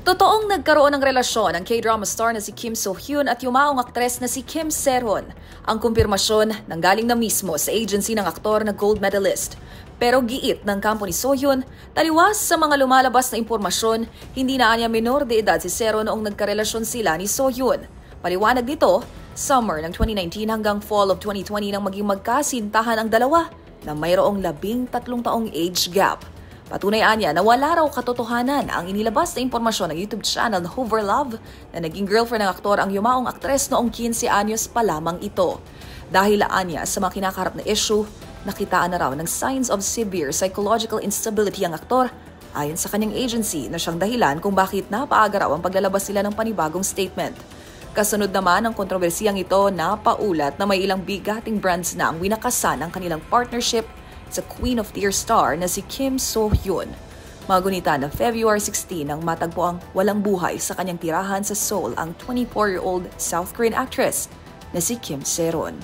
Totoong nagkaroon ng relasyon ang K-drama star na si Kim So-hyun at yumaong aktres na si Kim Se-ron. Ang kumpirmasyon nanggaling na mismo sa agency ng aktor na gold medalist. Pero giit ng kampo ni So-hyun, taliwas sa mga lumalabas na impormasyon, hindi na anya minor de edad si Se-ron noong nagkarelasyon sila ni So-hyun. Paliwanag dito, summer ng 2019 hanggang fall of 2020 nang maging magkasintahan ang dalawa na mayroong 13 taong age gap. Patunay anya na wala raw katotohanan ang inilabas na impormasyon ng YouTube channel na Hoover Love na naging girlfriend ng aktor ang yumaong aktres noong 15 anyos pa lamang ito. Dahil anya sa mga kinakaharap na issue, nakitaan na raw ng signs of severe psychological instability ang aktor ayon sa kanyang agency na siyang dahilan kung bakit napaaga raw ang paglalabas nila ng panibagong statement. Kasunod naman ang kontrobersiyang ito na paulat na may ilang bigating brands na ang winakasan ang kanilang partnership sa Queen of Tears star na si Kim So-hyun. Magunita na February 16 nang matagpo ang walang buhay sa kanyang tirahan sa Seoul ang 24-year-old South Korean actress na si Kim Se-ron.